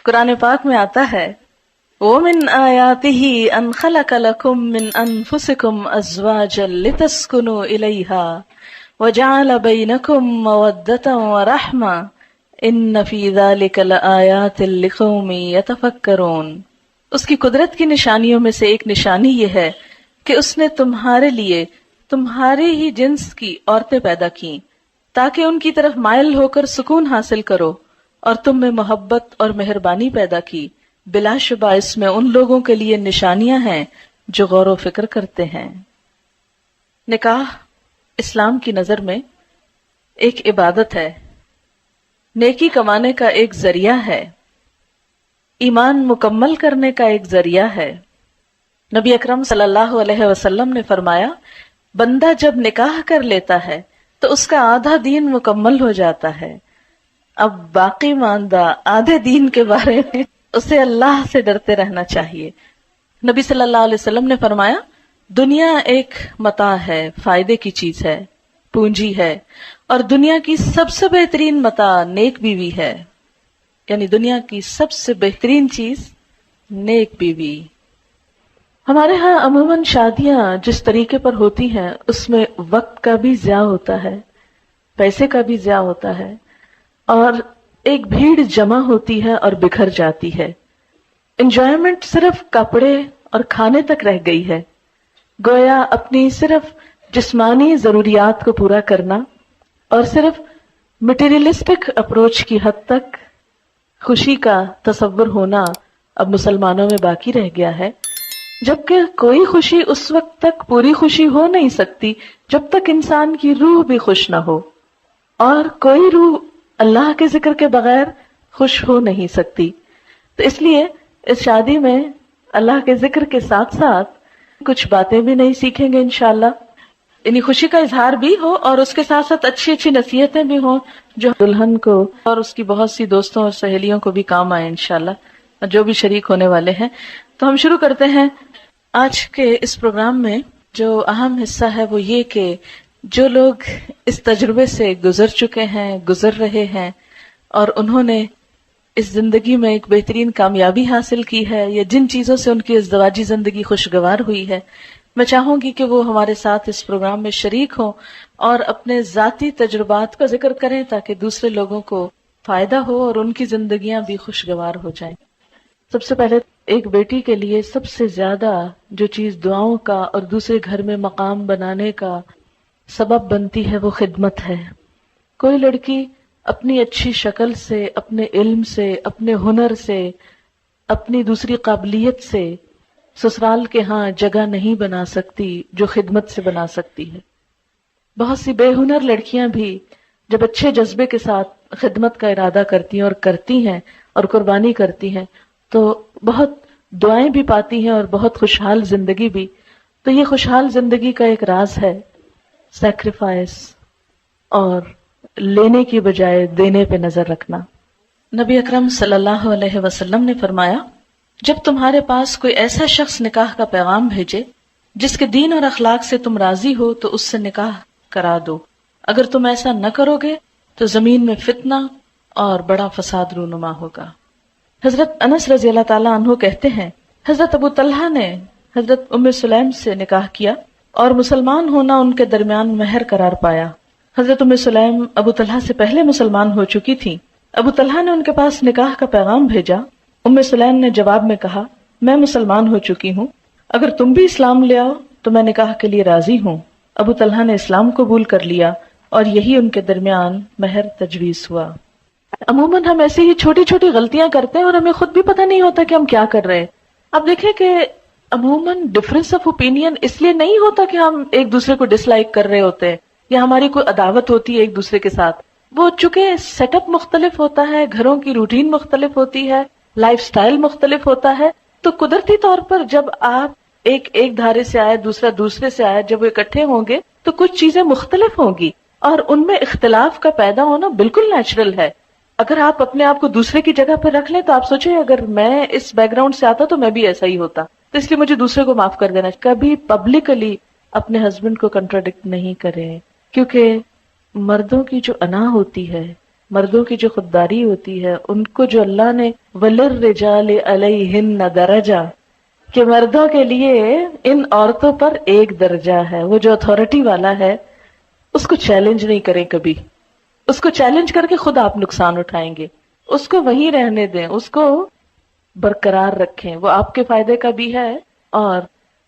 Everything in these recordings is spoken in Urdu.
قرآن پاک میں آتا ہے وَمِنْ آيَاتِهِ أَنْ خَلَقَ لَكُم مِّنْ أَنفُسِكُمْ أَزْوَاجًا لِتَسْكُنُوا إِلَيْهَا وَجَعَلَ بَيْنَكُم مَّوَدَّةً وَرَحْمَةً إِنَّ فِي ذَلِكَ لَآيَاتٍ لِقَوْمٍ يَتَفَكَّرُونَ۔ اس کی قدرت کی نشانیوں میں سے ایک نشانی یہ ہے کہ اس نے تمہارے لیے تمہارے ہی جنس کی عورتیں پیدا کیں تاکہ ان کی طرف مائل ہو کر سکون حاصل کرو، اور تم میں محبت اور مہربانی پیدا کی۔ بلا شبہ اس میں ان لوگوں کے لیے نشانیاں ہیں جو غور و فکر کرتے ہیں۔ نکاح اسلام کی نظر میں ایک عبادت ہے، نیکی کمانے کا ایک ذریعہ ہے، ایمان مکمل کرنے کا ایک ذریعہ ہے۔ نبی اکرم صلی اللہ علیہ وسلم نے فرمایا بندہ جب نکاح کر لیتا ہے تو اس کا آدھا دین مکمل ہو جاتا ہے۔ اب باقی ماندہ آدھے دین کے بارے میں اسے اللہ سے ڈرتے رہنا چاہیے۔ نبی صلی اللہ علیہ وسلم نے فرمایا دنیا ایک متاع ہے، فائدے کی چیز ہے، پونجی ہے، اور دنیا کی سب سے بہترین متاع نیک بیوی ہے، یعنی دنیا کی سب سے بہترین چیز نیک بیوی۔ ہمارے ہاں عموماً شادیاں جس طریقے پر ہوتی ہیں اس میں وقت کا بھی ضیاع ہوتا ہے، پیسے کا بھی ضیاع ہوتا ہے، اور ایک بھیڑ جمع ہوتی ہے اور بکھر جاتی ہے۔ انجوائمنٹ صرف کپڑے اور کھانے تک رہ گئی ہے، گویا اپنی صرف جسمانی ضروریات کو پورا کرنا اور صرف مٹیریلسٹک اپروچ کی حد تک خوشی کا تصور ہونا اب مسلمانوں میں باقی رہ گیا ہے، جبکہ کوئی خوشی اس وقت تک پوری خوشی ہو نہیں سکتی جب تک انسان کی روح بھی خوش نہ ہو، اور کوئی روح اللہ کے ذکر کے بغیر خوش ہو نہیں سکتی۔ تو اس لیے اس شادی میں اللہ کے ذکر کے ساتھ ساتھ کچھ باتیں بھی نہیں سیکھیں گے انشاءاللہ، یعنی خوشی کا اظہار بھی ہو اور اس کے ساتھ ساتھ اچھی اچھی نصیحتیں بھی ہوں جو دلہن کو اور اس کی بہت سی دوستوں اور سہیلیوں کو بھی کام آئے انشاءاللہ، جو بھی شریک ہونے والے ہیں۔ تو ہم شروع کرتے ہیں آج کے اس پروگرام میں۔ جو اہم حصہ ہے وہ یہ کہ جو لوگ اس تجربے سے گزر چکے ہیں، گزر رہے ہیں، اور انہوں نے اس زندگی میں ایک بہترین کامیابی حاصل کی ہے، یا جن چیزوں سے ان کی ازدواجی زندگی خوشگوار ہوئی ہے، میں چاہوں گی کہ وہ ہمارے ساتھ اس پروگرام میں شریک ہوں اور اپنے ذاتی تجربات کا ذکر کریں تاکہ دوسرے لوگوں کو فائدہ ہو اور ان کی زندگیاں بھی خوشگوار ہو جائیں۔ سب سے پہلے ایک بیٹی کے لیے سب سے زیادہ جو چیز دعاؤں کا اور دوسرے گھر میں مقام بنانے کا سبب بنتی ہے وہ خدمت ہے۔ کوئی لڑکی اپنی اچھی شکل سے، اپنے علم سے، اپنے ہنر سے، اپنی دوسری قابلیت سے سسرال کے ہاں جگہ نہیں بنا سکتی جو خدمت سے بنا سکتی ہے۔ بہت سی بے ہنر لڑکیاں بھی جب اچھے جذبے کے ساتھ خدمت کا ارادہ کرتی ہیں اور کرتی ہیں اور قربانی کرتی ہیں تو بہت دعائیں بھی پاتی ہیں اور بہت خوشحال زندگی بھی۔ تو یہ خوشحال زندگی کا ایک راز ہے سیکریفائس اور لینے کی بجائے دینے پہ نظر رکھنا۔ نبی اکرم صلی اللہ علیہ وسلم نے فرمایا جب تمہارے پاس کوئی ایسا شخص نکاح کا پیغام بھیجے جس کے دین اور اخلاق سے تم راضی ہو تو اس سے نکاح کرا دو، اگر تم ایسا نہ کرو گے تو زمین میں فتنہ اور بڑا فساد رونما ہوگا۔ حضرت انس رضی اللہ تعالیٰ عنہ کہتے ہیں حضرت ابو طلحہ نے حضرت ام سلیم سے نکاح کیا اور مسلمان ہونا ان کے درمیان مہر قرار پایا۔ حضرت ام سلیم ابو طلحہ سے پہلے مسلمان ہو چکی تھی۔ ابو طلحہ نے ان کے پاس نکاح کا پیغام بھیجا۔ ام سلیم نے جواب میں کہا میں مسلمان ہو چکی ہوں، اگر تم بھی اسلام لے آؤ تو میں نکاح کے لیے راضی ہوں۔ ابو طلحہ نے اسلام قبول کر لیا اور یہی ان کے درمیان مہر تجویز ہوا۔ عموماً ہم ایسی ہی چھوٹی چھوٹی غلطیاں کرتے ہیں اور ہمیں خود بھی پتہ نہیں ہوتا کہ ہم کیا کر رہے ہیں۔ اب دیکھیں کہ عموماً ڈفرینس آف اوپینین اس لیے نہیں ہوتا کہ ہم ایک دوسرے کو ڈس لائک کر رہے ہوتے ہیں یا ہماری کوئی عداوت ہوتی ہے ایک دوسرے کے ساتھ، وہ چونکہ سیٹ اپ مختلف ہوتا ہے، گھروں کی روٹین مختلف ہوتی ہے، لائف سٹائل مختلف ہوتا ہے، تو قدرتی طور پر جب آپ ایک دھارے سے آئے دوسرا دوسرے سے آئے، جب وہ اکٹھے ہوں گے تو کچھ چیزیں مختلف ہوں گی اور ان میں اختلاف کا پیدا ہونا بالکل نیچرل ہے۔ اگر آپ اپنے آپ کو دوسرے کی جگہ پر رکھ لیں تو آپ سوچیں اگر میں اس بیک گراؤنڈ سے آتا تو میں بھی ایسا ہی ہوتا، تو اس لیے مجھے دوسرے کو معاف کر دینا۔ کبھی پبلکلی اپنے ہسبینڈ کو کنٹراڈکٹ نہیں کریں، کیونکہ مردوں کی جو انا ہوتی ہے مردوں کی جو خودداری ہوتی ہے ان کو جو اللہ نے وَلِلرِّجَالِ عَلَيْهِنَّ درجہ، کہ مردوں کے لیے ان عورتوں پر ایک درجہ ہے، وہ جو اتھارٹی والا ہے اس کو چیلنج نہیں کریں کبھی، اس کو چیلنج کر کے خود آپ نقصان اٹھائیں گے، اس کو وہیں رہنے دیں، اس کو برقرار رکھیں، وہ آپ کے فائدے کا بھی ہے۔ اور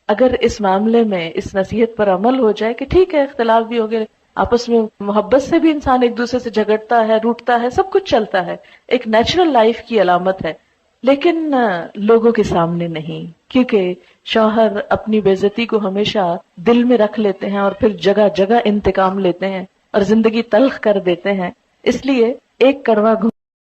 اگر اس معاملے میں اس نصیحت پر عمل ہو جائے کہ ٹھیک ہے اختلاف بھی ہو گئے، آپس میں محبت سے بھی انسان ایک دوسرے سے جھگڑتا ہے، روٹتا ہے، سب کچھ چلتا ہے، ایک نیچرل لائف کی علامت ہے، لیکن لوگوں کے سامنے نہیں، کیونکہ شوہر اپنی بے عزتی کو ہمیشہ دل میں رکھ لیتے ہیں اور پھر جگہ جگہ انتقام لیتے ہیں اور زندگی تلخ کر دیتے ہیں، اس لیے ایک کڑوا